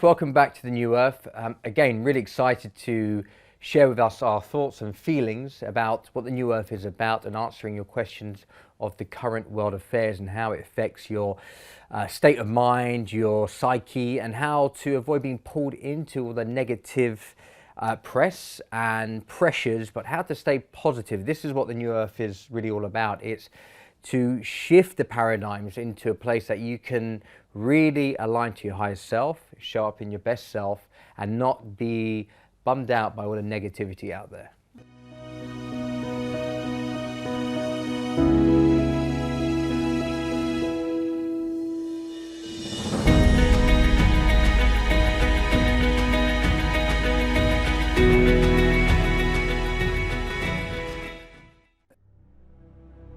Welcome back to the New Earth. Again, really excited to share with us our thoughts and feelings about what the New Earth is about and answering your questions of the current world affairs and how it affects your state of mind, your psyche, and how to avoid being pulled into all the negative press and pressures, but how to stay positive. This is what the New Earth is really all about. It's to shift the paradigms into a place that you can really align to your highest self, show up in your best self, and not be bummed out by all the negativity out there.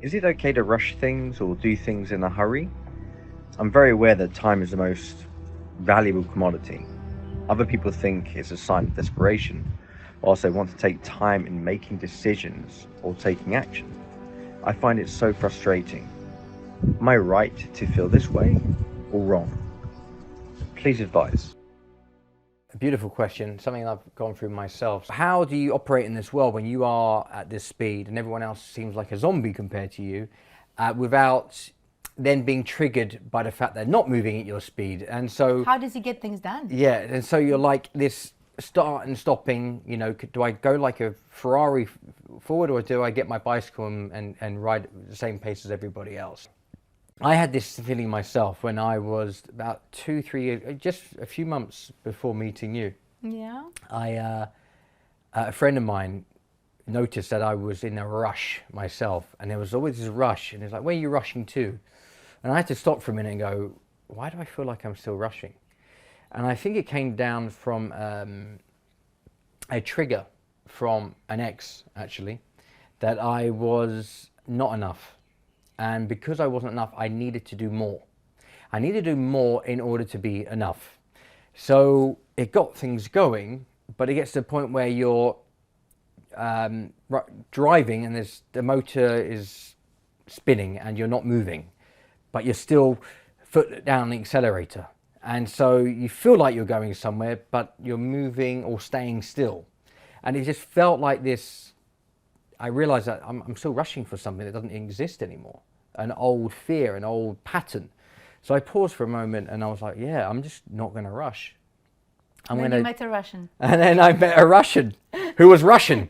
Is it okay to rush things or do things in a hurry? I'm very aware that time is the most valuable commodity. Other people think it's a sign of desperation, whilst they want to take time in making decisions or taking action. I find it so frustrating. Am I right to feel this way or wrong? Please advise. A beautiful question, something I've gone through myself. How do you operate in this world when you are at this speed and everyone else seems like a zombie compared to you, without then being triggered by the fact they're not moving at your speed? And so how does he get things done? Yeah, and so you're like this start and stopping, you know, do I go like a Ferrari forward, or do I get my bicycle and ride at the same pace as everybody else? I had this feeling myself when I was about 2-3 years, just a few months before meeting you. Yeah. A friend of mine noticed that I was in a rush myself, and there was always this rush, and it's like, where are you rushing to? And I had to stop for a minute and go, why do I feel like I'm still rushing? And I think it came down from a trigger from an ex, actually, that I was not enough. And because I wasn't enough, I needed to do more. I needed to do more in order to be enough. So it got things going, but it gets to the point where you're driving and the motor is spinning and you're not moving, but you're still foot down the accelerator. And so you feel like you're going somewhere, but you're moving or staying still. And it just felt like this. I realized that I'm still rushing for something that doesn't exist anymore. An old fear, an old pattern. So I paused for a moment and I was like, yeah, I'm just not going to rush. And then you met a Russian. And then I met a Russian who was Russian.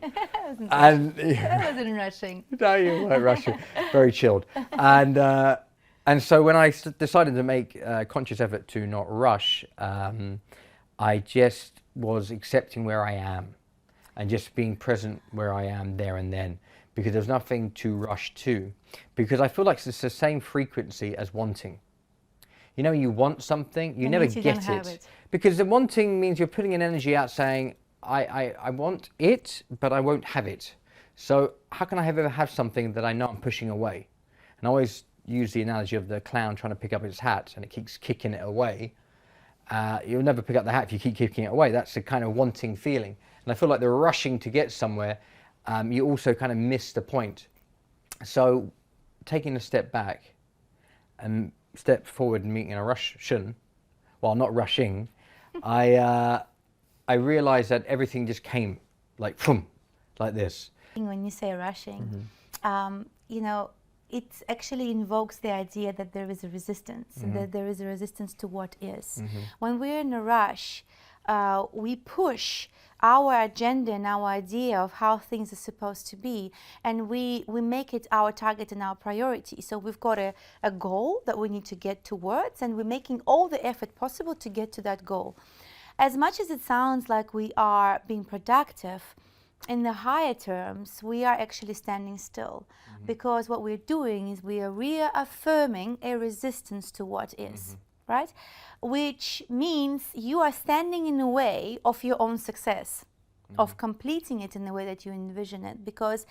I wasn't rushing. No, you weren't Russian. Very chilled. And so when I decided to make a conscious effort to not rush, I just was accepting where I am and just being present where I am there and then, because there's nothing to rush to, because I feel like it's the same frequency as wanting. You know, you want something, you never get it. Because the wanting means you're putting an energy out saying, I want it, but I won't have it. So how can I ever have something that I know I'm pushing away? And I always use the analogy of the clown trying to pick up his hat and it keeps kicking it away. You'll never pick up the hat if you keep kicking it away. That's the kind of wanting feeling. And I feel like they're rushing to get somewhere. You also kind of miss the point. So taking a step back and step forward and meeting a Russian, while not rushing, I realized that everything just came like boom, like this. When you say rushing, you know, it actually invokes the idea that there is a resistance, and that there is a resistance to what is. When we're in a rush, we push our agenda and our idea of how things are supposed to be, and we make it our target and our priority. So we've got a goal that we need to get towards, and we're making all the effort possible to get to that goal. As much as it sounds like we are being productive, in the higher terms, we are actually standing still, because what we're doing is we are reaffirming a resistance to what is. Right? Which means you are standing in the way of your own success, of completing it in the way that you envision it, because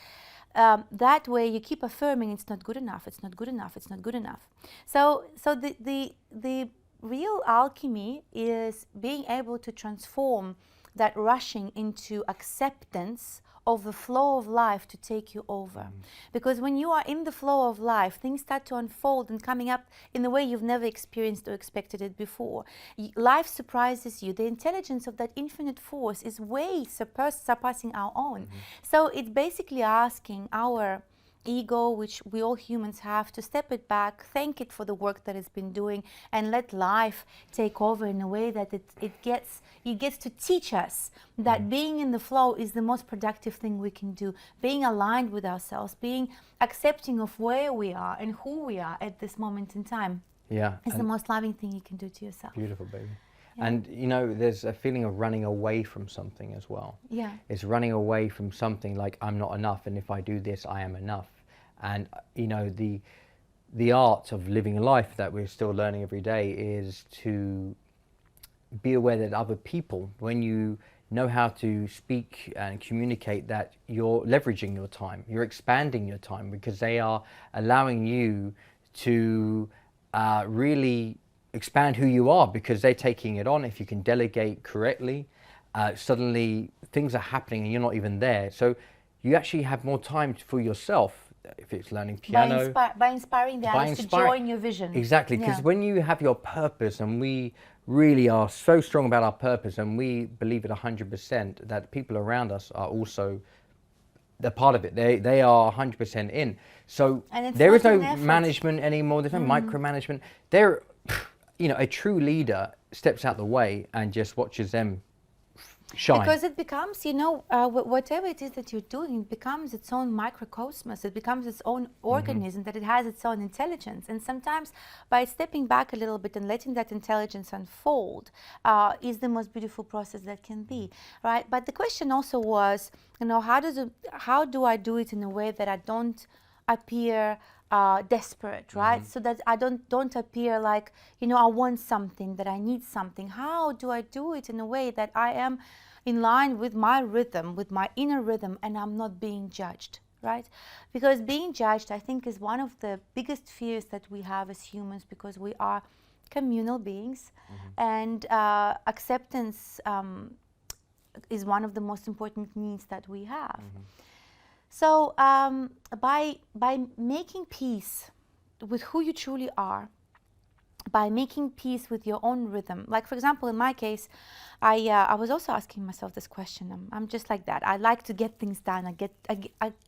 that way you keep affirming it's not good enough, it's not good enough, it's not good enough. So the real alchemy is being able to transform that rushing into acceptance of the flow of life to take you over. Because when you are in the flow of life, things start to unfold and coming up in a way you've never experienced or expected it before. Life surprises you. The intelligence of that infinite force is way surpassing our own. So it's basically asking our ego, which we all humans have, to step it back, thank it for the work that it's been doing, and let life take over in a way that it gets to teach us that being in the flow is the most productive thing we can do. Being aligned with ourselves, being accepting of where we are and who we are at this moment in time, is the most loving thing you can do to yourself. Beautiful, baby. And you know, there's a feeling of running away from something as well. Yeah. It's running away from something like, I'm not enough, and if I do this, I am enough. And you know, the art of living a life that we're still learning every day is to be aware that other people, when you know how to speak and communicate, that you're leveraging your time, you're expanding your time, because they are allowing you to really expand who you are, because they're taking it on. If you can delegate correctly, suddenly things are happening and you're not even there. So you actually have more time for yourself, if it's learning piano. By inspiring the others to join your vision. Exactly, because when you have your purpose, and we really are so strong about our purpose, and we believe it 100%, that people around us are also, they're part of it. They are 100% in. So there is no management anymore. There's no micromanagement. There, you know, a true leader steps out the way and just watches them shine. Because it becomes, you know, whatever it is that you're doing, it becomes its own microcosmos. It becomes its own organism, that it has its own intelligence. And sometimes by stepping back a little bit and letting that intelligence unfold is the most beautiful process that can be, right? But the question also was, you know, how do I do it in a way that I don't appear desperate, right? So that I don't appear like, you know, I want something, that I need something. How do I do it in a way that I am in line with my rhythm, with my inner rhythm, and I'm not being judged, right? Because being judged, I think, is one of the biggest fears that we have as humans, because we are communal beings, and acceptance is one of the most important needs that we have. So by making peace with who you truly are, by making peace with your own rhythm, like for example, in my case, I was also asking myself this question. I'm just like that. I like to get things done.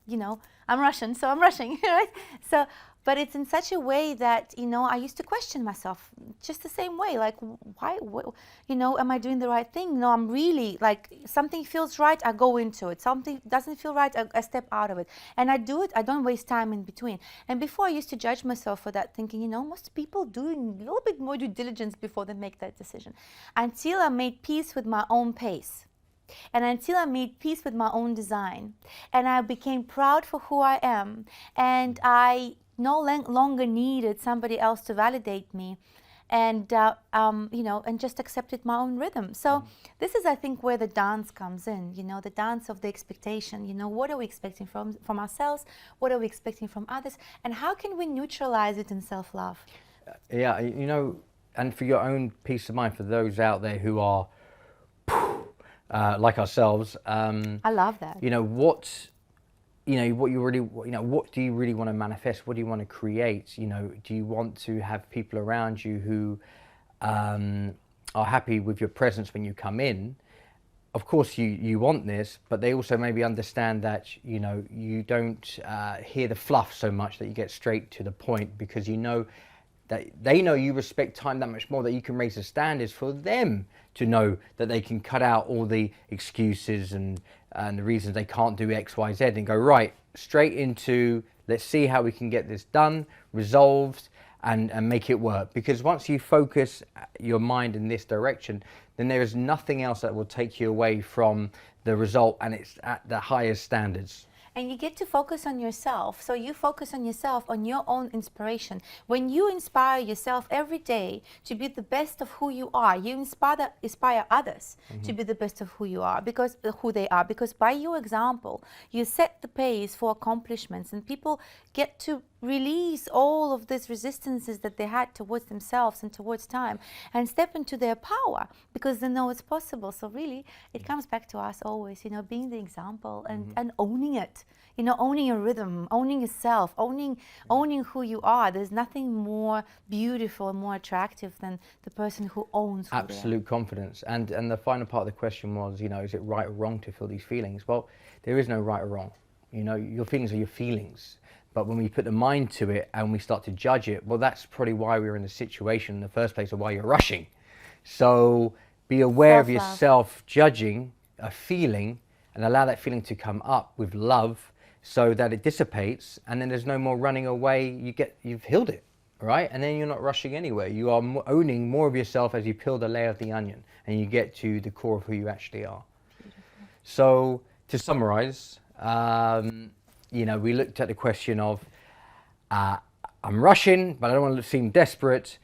You know, I'm Russian, so I'm rushing, right? So, but it's in such a way that, you know, I used to question myself just the same way, like, why, you know, am I doing the right thing? No, I'm really, like, something feels right, I go into it. Something doesn't feel right, I step out of it. And I do it, I don't waste time in between. And before I used to judge myself for that, thinking, you know, most people doing a little bit more due diligence before they make that decision. Until I made peace with my own pace. And until I made peace with my own design, and I became proud for who I am, and I no longer needed somebody else to validate me, and you know, and just accepted my own rhythm. So this is, I think, where the dance comes in. You know, the dance of the expectation. You know, what are we expecting from ourselves? What are we expecting from others? And how can we neutralize it in self-love? Yeah, you know, and for your own peace of mind, for those out there who are like ourselves, I love that. you know, what you really, you know, what do you really want to manifest? What do you want to create? You know, do you want to have people around you who are happy with your presence when you come in? Of course you want this, but they also maybe understand that, you know, you don't hear the fluff so much, that you get straight to the point, because you know that they know you respect time that much more, that you can raise the standards for them to know that they can cut out all the excuses and the reasons they can't do X, Y, Z, and go right straight into, let's see how we can get this done, resolved, and make it work. Because once you focus your mind in this direction, then there is nothing else that will take you away from the result, and it's at the highest standards. And you get to focus on yourself. So you focus on yourself, on your own inspiration. When you inspire yourself every day to be the best of who you are, you inspire others to be the best of who you are, because who they are. Because by your example, you set the pace for accomplishments, and people get to release all of these resistances that they had towards themselves and towards time, and step into their power because they know it's possible. So really, it comes back to us always, being the example and owning it. Owning your rhythm, owning yourself, owning who you are. There's nothing more beautiful and more attractive than the person who owns who absolute confidence. And the final part of the question was, is it right or wrong to feel these feelings? Well, there is no right or wrong. Your feelings are your feelings. But when we put the mind to it and we start to judge it, well, that's probably why we're in the situation in the first place, or why you're rushing. So be aware of yourself judging a feeling and allow that feeling to come up with love, so that it dissipates, and then there's no more running away. You've healed it, right? And then you're not rushing anywhere. You are owning more of yourself as you peel the layer of the onion, and you get to the core of who you actually are. Beautiful. So to summarize, we looked at the question of, I'm rushing, but I don't want to seem desperate.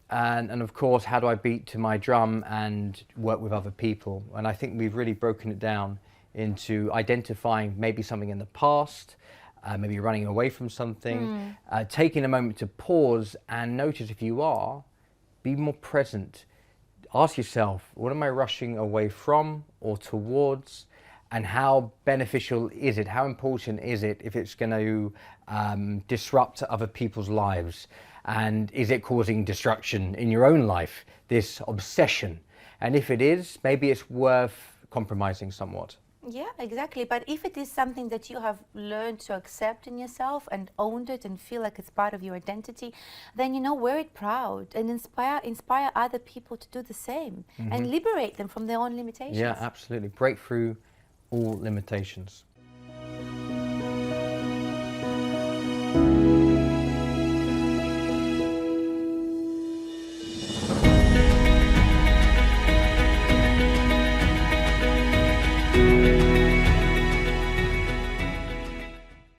And of course, how do I beat to my drum and work with other people? And I think we've really broken it down into identifying maybe something in the past, maybe running away from something, taking a moment to pause and notice if you are, be more present. Ask yourself, what am I rushing away from or towards? And how beneficial is it? How important is it if it's going to disrupt other people's lives? And is it causing destruction in your own life, this obsession? And if it is, maybe it's worth compromising somewhat. Yeah, exactly. But if it is something that you have learned to accept in yourself and owned it and feel like it's part of your identity, then wear it proud and inspire other people to do the same and liberate them from their own limitations. Yeah, absolutely. Break through all limitations.